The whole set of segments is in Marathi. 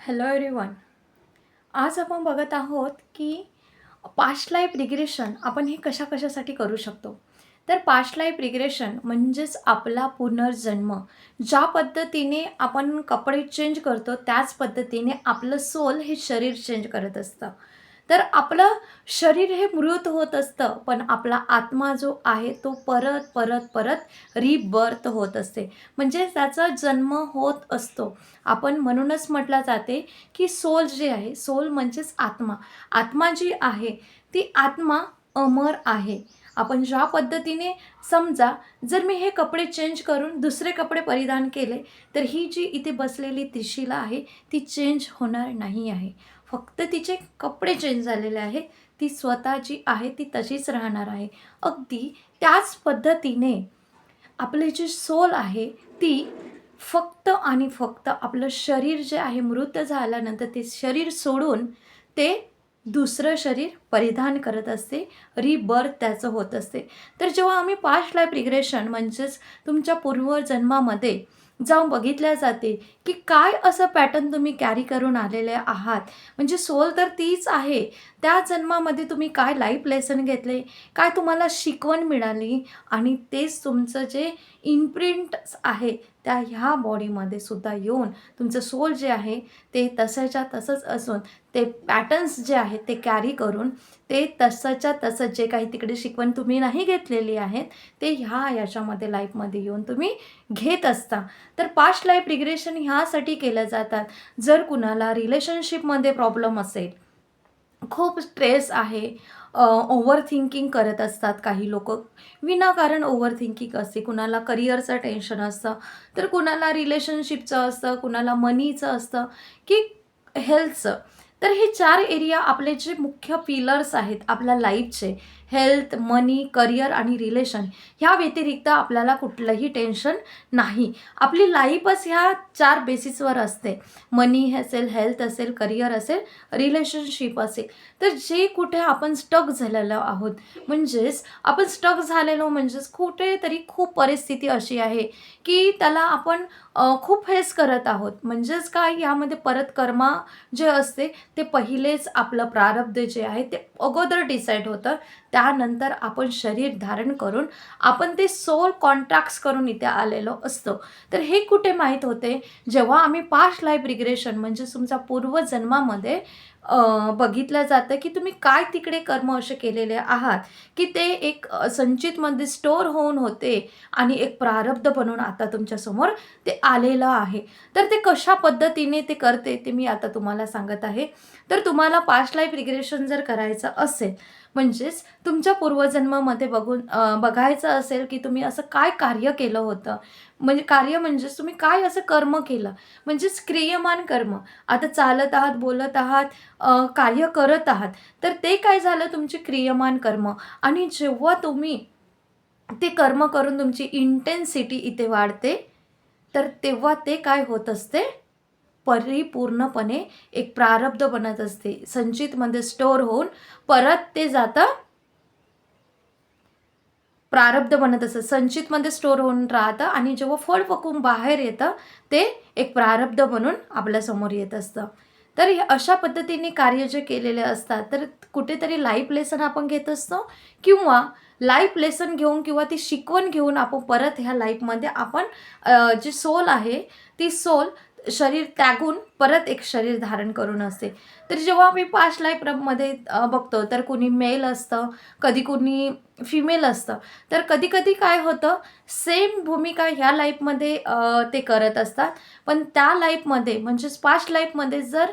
Hello everyone. आज आपण बघत आहोत की पास्ट लाईफ रिग्रेशन आपण हे कशासाठी करू शकतो. तर पास्ट लाईफ रिग्रेशन म्हणजेच आपला पुनर्जन्म. ज्या पद्धतीने आपण कपडे चेंज करतो त्याच पद्धतीने आपलं सोल हे शरीर चेंज करत असतं. तर आपलं शरीर हे मृत होत असतं, पण आपला आत्मा जो आहे तो परत परत परत रिबर्थ होत असते, म्हणजे त्याचा जन्म होत असतो. आपण म्हणूनच म्हटलं जाते की सोल जे आहे, सोल म्हणजेच आत्मा. आत्मा जी आहे ती आत्मा अमर आहे. आपण ज्या पद्धतीने समजा, जर मी हे कपडे चेंज करून दुसरे कपडे परिधान केले, तर ही जी इथे बसलेली त्रिशिला आहे ती चेंज होणार नाही आहे. फक्त तिचे कपडे चेंज झालेले आहे, ती स्वतः जी आहे ती तशीच राहणार आहे. अगदी त्याच पद्धतीने आपले जे सोल आहे ती फक्त आणि फक्त आपलं शरीर जे आहे मृत झाल्यानंतर ते शरीर सोडून ते दुसरं शरीर परिधान करत असते. रिबर्थ त्याचं होत असते. तर जेव्हा आम्ही पास्ट लाईफ रिग्रेशन म्हणजेच तुमच्या पूर्वजन्मामध्ये जाऊन बघितल्या जाते की काय असं पॅटर्न तुम्ही कॅरी करून आलेले आहात. म्हणजे सोल तर तीच आहे. त्या जन्मामध्ये तुम्ही काय लाईफ लेसन घेतले, काय तुम्हाला शिकवण मिळाली, आणि तेच तुमचं जे इम्प्रिंट्स आहे त्या ह्या बॉडीमध्ये सुद्धा येऊन तुमचं सोल जे आहे ते तसंच्या तसंच असून ते पॅटर्न्स जे आहेत ते कॅरी करून ते तसंच्या तसं जे काही तिकडे शिकवण तुम्ही नाही घेतलेली आहेत ते याच्यामध्ये लाईफमध्ये येऊन तुम्ही घेत असता. तर पास्ट लाईफ रिग्रेशन ह्यासाठी केलं जातात, जर कुणाला रिलेशनशिपमध्ये प्रॉब्लेम असेल, खूप स्ट्रेस आहे, ओव्हर थिंकिंग करत असतात काही लोकं, विनाकारण ओव्हर थिंकिंग असते. कुणाला करिअरचं टेन्शन असतं, तर कुणाला रिलेशनशिपचं असतं, कुणाला मनीचं असतं, की हेल्थचं. तर हे 4 एरिया आपले जे मुख्य पिलर्स आहेत आपल्या लाईफचे, हेल्थ, मनी, करिअर आणि रिलेशन, ह्या व्यतिरिक्त आपल्याला कुठलंही टेन्शन नाही. आपली लाईफच ह्या 4 बेसिसवर असते. मनी असेल, हेल्थ असेल, करिअर असेल, रिलेशनशिप असेल. तर जे कुठे आपण स्टक झालेलो आहोत, म्हणजेच आपण स्टक झालेलो म्हणजेच कुठेतरी खूप परिस्थिती अशी आहे की त्याला आपण खूप फेस करत आहोत. म्हणजेच काय, यामध्ये परत कर्मा जे असते ते पहिलेच आपलं प्रारब्ध जे आहे ते अगोदर डिसाईड होतं. त्यानंतर आपण शरीर धारण करून आपण ते सोल कॉन्ट्रॅक्ट्स करून इथे आलेलो असतो. तर हे कुठे माहीत होते, जेव्हा आम्ही पास्ट लाईफ रिग्रेशन म्हणजे तुमच्या पूर्वजन्मामध्ये बघितलं जातं की तुम्ही काय तिकडे कर्म असे केलेले आहात की ते एक संचितमध्ये स्टोअर होऊन होते आणि एक प्रारब्ध बनून आता तुमच्यासमोर ते आलेलं आहे. तर ते कशा पद्धतीने ते करते ते मी आता तुम्हाला सांगत आहे. तर तुम्हाला पास्ट लाईफ रिग्रेशन जर करायचं असेल, म्हणजेच तुमच्या पूर्वजन्मामध्ये बघायचं असेल की तुम्ही असं काय कार्य केलं होतं. म्हणजे कार्य म्हणजेच तुम्ही काय असं कर्म केलं, म्हणजेच क्रियमान कर्म. आता चालत आहात, बोलत आहात, कार्य करत आहात, तर ते काय झालं तुमचे क्रियमान कर्म. आणि जेव्हा तुम्ही ते कर्म करून तुमची इंटेन्सिटी इथे वाढते, तर तेव्हा ते काय होत असते, परिपूर्णपणे एक प्रारब्ध बनत असते. संचितमध्ये स्टोअर होऊन परत ते जातं, प्रारब्ध बनत असतं. संचितमध्ये स्टोअर होऊन राहतं आणि जेव्हा फळ पकवून बाहेर येतं, ते एक प्रारब्ध बनून आपल्यासमोर येत असतं. तर हे अशा पद्धतीने कार्य जे केलेले असतात, तर कुठेतरी लाईफ लेसन आपण घेत असतो, किंवा लाईफ लेसन घेऊन किंवा ती शिकवण घेऊन आपण परत ह्या लाईफमध्ये आपण जी सोल आहे, ती सोल शरीर त्यागून परत एक शरीर धारण करून असते. तर जेव्हा आम्ही पास्ट लाईफमध्ये बघतो, तर कुणी मेल असतं, कधी कुणी फिमेल असतं. तर कधी-कधी काय होतं, सेम भूमिका ह्या लाईफमध्ये ते करत असतात. पण त्या लाईफमध्ये म्हणजेच पास्ट लाईफमध्ये जर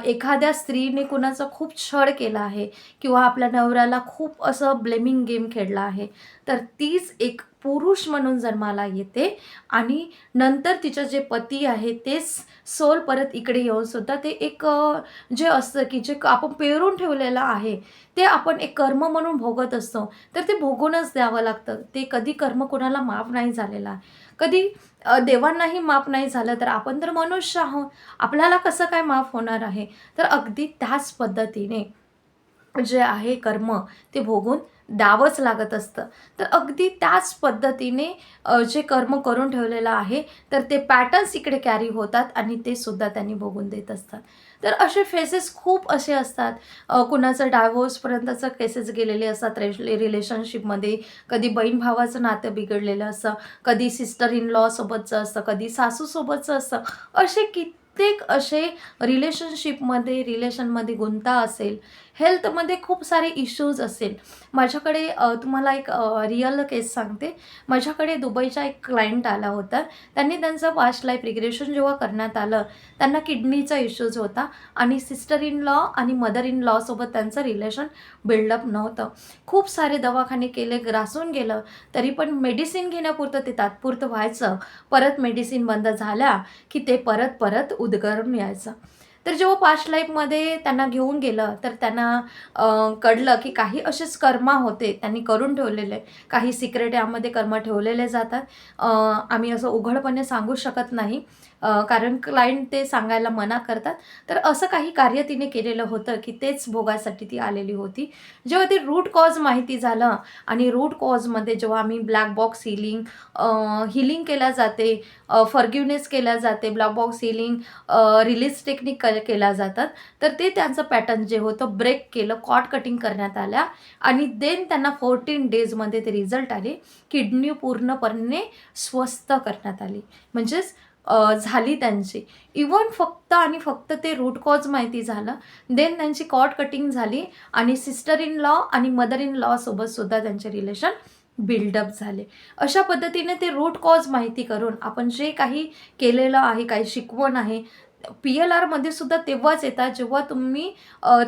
एखाद्या स्त्रीने कुणाचा खूप छळ केला आहे किंवा आपल्या नवऱ्याला खूप असं ब्लेमिंग गेम खेळला आहे, तर तीच एक पुरुष म्हणून जन्माला येते आणि नंतर तिचं जे पती आहे तेच सोल परत इकडे येऊन सुद्धा ते एक जे असतं की जे आपण पेरून ठेवलेलं आहे, ते आपण एक कर्म म्हणून भोगत असतो. तर ते भोगूनच द्यावं लागतं. ते कधी कर्म कोणाला माफ नाही झालेला आहे. कधी देवांनाही माफ नाही झालं, तर आपण तर मनुष्य आहोत. आपल्याला कसं काय माफ होणार आहे? तर अगदी त्याच पद्धतीने जे आहे कर्म ते भोगून द्यावंच लागत असतं. तर अगदी त्याच पद्धतीने जे कर्म करून ठेवलेलं आहे तर ते पॅटर्न्स इकडे कॅरी होतात आणि ते सुद्धा त्यांनी बघून देत असतात. तर असे फेसेस खूप असे असतात. कुणाचं डायव्होर्सपर्यंतचं केसेस गेलेले असतात रिलेशनशिपमध्ये. कधी बहीण भावाचं नातं बिघडलेलं असतं, कधी सिस्टर इन लॉ सोबतचं असतं, कधी सासूसोबतचं असतं. असे कित्येक असे रिलेशनमध्ये गुंता असेल, हेल्थमध्ये खूप सारे इश्यूज असेल. माझ्याकडे तुम्हाला एक रिअल केस सांगते. माझ्याकडे दुबईचा एक क्लायंट आला होता. त्यांनी त्यांचं पास्ट लाईफ रिग्रेशन जेव्हा करण्यात आलं, त्यांना किडनीचा इश्यूज होता आणि सिस्टर इन लॉ आणि मदर इन लॉसोबत त्यांचं रिलेशन बिल्डअप नव्हतं. खूप सारे दवाखाने केले, ग्रासून गेलं, तरी पण मेडिसिन घेण्यापुरतं ते तात्पुरतं व्हायचं. परत मेडिसिन बंद झाल्या, की ते परत परत उद्गारून यायचं. तर जेव्हा पास्ट लाईफमध्ये त्यांना घेऊन गेलं, तर त्यांना कळलं की काही असेच कर्म होते त्यांनी करून ठेवलेले. काही सिक्रेट यामध्ये कर्म ठेवलेले जातात. आम्ही असं उघडपणे सांगू शकत नाही, कारण क्लायंट ते सांगायला मना करतात. तर असं काही कार्य तिने केलेलं होतं की तेच भोगायसाठी ती आलेली होती. जेव्हा ते रूट कॉज माहिती झालं आणि रूट कॉजमध्ये जेव्हा आम्ही ब्लॅक बॉक्स हीलिंग केल्या जाते, फॉरगिव्हनेस केल्या जाते, black box healing, release technique केल्या जातात. तर ते त्यांचं पॅटर्न जे होतं ब्रेक केलं, कॉर्ड कटिंग करण्यात आल्या आणि देन त्यांना 14 डेजमध्ये ते रिझल्ट आले. किडनी पूर्णपणे स्वस्थ करण्यात आली. म्हणजेच झाली त्यांची. इव्हन फक्त आणि फक्त ते रूट कॉज माहिती झालं. देन त्यांची कॉर्ड कटिंग झाली आणि सिस्टर इन लॉ आणि मदर इन लॉ सोबत सुद्धा त्यांचे रिलेशन बिल्डअप झाले. अशा पद्धतीने ते रूट कॉज माहिती करून आपण जे काही केलेलं आहे, काही शिकवण आहे, PLRमध्ये सुद्धा तेव्हाच येतात जेव्हा तुम्ही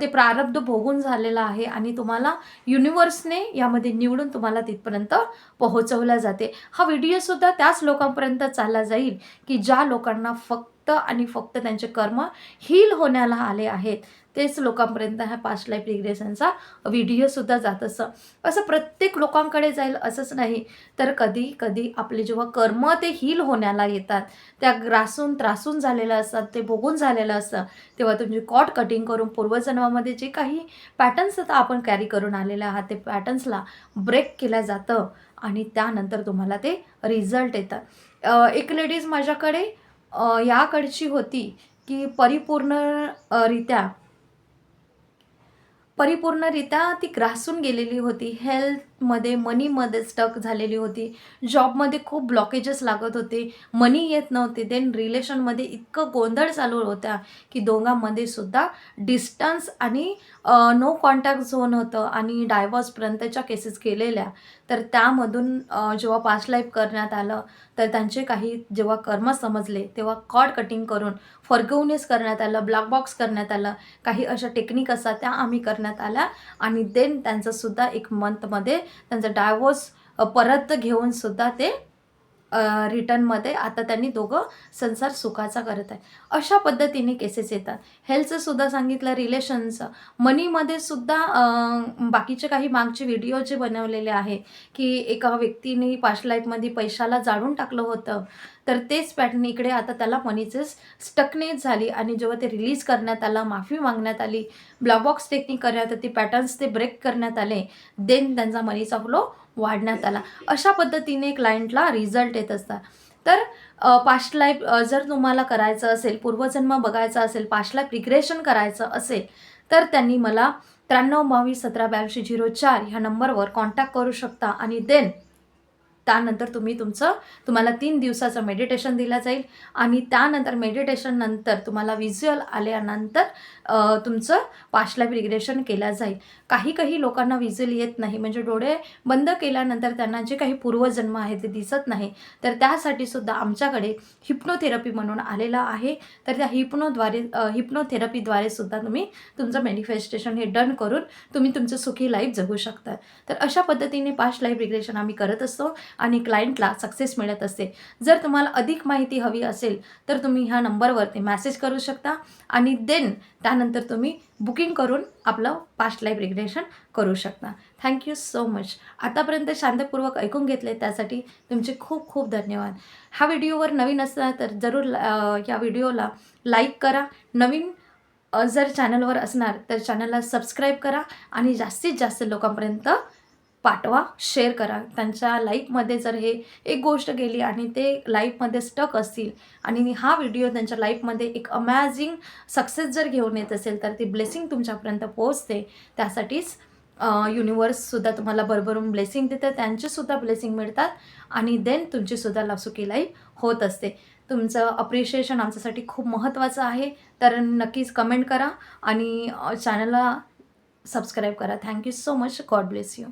ते प्रारब्ध भोगून झालेलं आहे आणि तुम्हाला युनिव्हर्सने यामध्ये निवडून तुम्हाला तिथपर्यंत पोहोचवल्या जाते. हा व्हिडिओसुद्धा त्याच लोकांपर्यंत चालला जाईल की ज्या लोकांना फक्त आणि फक्त त्यांचे कर्म हील होण्याला आले आहेत. तेच लोकांपर्यंत ह्या पास्ट लाईफ रिग्रेशनचा व्हिडिओसुद्धा जात असतं. असं प्रत्येक लोकांकडे जाईल असंच नाही. तर कधी-कधी आपले जेव्हा कर्म ते हील होण्याला येतात, त्या ग्रासून त्रासून झालेलं असतात, ते भोगून झालेलं असतं, तेव्हा तुमची कॉर्ड कटिंग करून पूर्वजन्मामध्ये जे काही पॅटर्न्स आता आपण कॅरी करून आलेले आहात, ते पॅटर्न्सला ब्रेक केलं जातं आणि त्यानंतर तुम्हाला ते रिझल्ट येतात. एक लेडीज माझ्याकडे याकडची होती, की परिपूर्णरित्या ती ग्रासून गेलेली होती. हेल्थमध्ये, मनीमध्ये स्टक झालेली होती. जॉबमध्ये खूप ब्लॉकेजेस लागत होते. मनी येत नव्हते. देन रिलेशनमध्ये इतकं गोंधळ चालू होता, की दोघांमध्ये सुद्धा डिस्टन्स आणि नो कॉन्टॅक्ट झोन होतं आणि डायव्होर्सपर्यंतच्या केसेस केलेल्या. तर त्यामधून जेव्हा पास्ट लाईफ करण्यात आलं, तर त्यांचे काही जेव्हा कर्म समजले, तेव्हा कॉर्ड कटिंग करून फॉरगिव्हनेस करण्यात आलं, ब्लॅक बॉक्स करण्यात आलं. काही अशा टेक्निक असतात त्या आम्ही करण्यात आल्या आणि देन त्यांचंसुद्धा 1 मंथमध्ये त्यांचा डायव्होर्स परत घेऊन सुद्धा ते रिटर्नमध्ये आता त्यांनी दोघं संसार सुखाचा करत आहे. अशा पद्धतीने केसेस येतात. हेल्थचं सुद्धा सांगितलं, रिलेशनचं. मनीमध्ये सुद्धा बाकीचे काही मागचे व्हिडिओ जे बनवलेले आहे, की एका व्यक्तीने पास्ट लाईफमध्ये पैशाला जाळून टाकलं होतं. तर तेच पॅटर्न इकडे आता त्याला मनीचेच स्टकनेस झाली आणि जेव्हा ते रिलीज करण्यात आलं, माफी मागण्यात आली, ब्लॅक बॉक्स टेक्निक करण्यात आली, पॅटर्न्स ते ब्रेक करण्यात आले. देन त्यांचा मनीचा फ्लो वाढण्यात आला. अशा पद्धतीने क्लायंटला रिझल्ट येत असतात. तर पास्ट लाईफ जर तुम्हाला करायचं असेल, पूर्वजन्म बघायचा असेल, पास्ट लाईफ रिग्रेशन करायचं असेल, तर त्यांनी मला 9322 22 04 ह्या नंबरवर कॉन्टॅक्ट करू शकता आणि देन त्यानंतर तुम्हाला 3 दिवसाचं मेडिटेशन दिलं जाईल आणि त्यानंतर मेडिटेशननंतर तुम्हाला व्हिज्युअल आल्यानंतर तुमचं पास्ट लाईफ रिग्रेशन केलं जाईल. काही लोकांना व्हिज्युअल येत नाही, म्हणजे डोळे बंद केल्यानंतर त्यांना जे काही पूर्वजन्म आहे ते दिसत नाही. तर त्यासाठी सुद्धा आमच्याकडे हिप्नोथेरपी म्हणून आलेला आहे. तर त्या हिप्नोथेरपीद्वारे सुद्धा तुम्ही तुमचं मॅनिफेस्टेशन हे डन करून तुम्ही तुमचं सुखी लाईफ जगू शकता. तर अशा पद्धतीने पास्ट लाईफ रिग्रेशन आम्ही करत असतो आणि क्लायंटला सक्सेस मिळत असते. जर तुम्हाला अधिक माहिती हवी असेल तर तुम्ही ह्या नंबरवरती मेसेज करू शकता आणि देन त्यानंतर तुम्ही बुकिंग करून आपलं पास्ट लाईफ रिग्रेशन करू शकता. Thank you so much. आतापर्यंत शांतपूर्वक ऐकून घेतले त्यासाठी तुमचे खूप खूप धन्यवाद. हा व्हिडिओवर नवीन असला तर जरूर या व्हिडिओला लाईक करा. नवीन जर चॅनलवर असणार तर चॅनलला सबस्क्राईब करा आणि जास्तीत जास्त लोकांपर्यंत पाठवा, शेअर करा. त्यांच्या लाईफमध्ये जर हे एक गोष्ट गेली आणि ते लाईफमध्ये स्टक असतील आणि हा व्हिडिओ त्यांच्या लाईफमध्ये एक अमॅझिंग सक्सेस जर घेऊन येत असेल, तर ती ब्लेसिंग तुमच्यापर्यंत पोहोचते. त्यासाठीच युनिव्हर्ससुद्धा तुम्हाला भरभरून ब्लेसिंग देतं, त्यांचीसुद्धा ब्लेसिंग मिळतात आणि देन तुमचीसुद्धा लवसुकी लाईफ होत असते. तुमचं अप्रिशिएशन आमच्यासाठी खूप महत्त्वाचं आहे. तर नक्कीच कमेंट करा आणि चॅनलला सबस्क्राईब करा. Thank you so much. God bless you.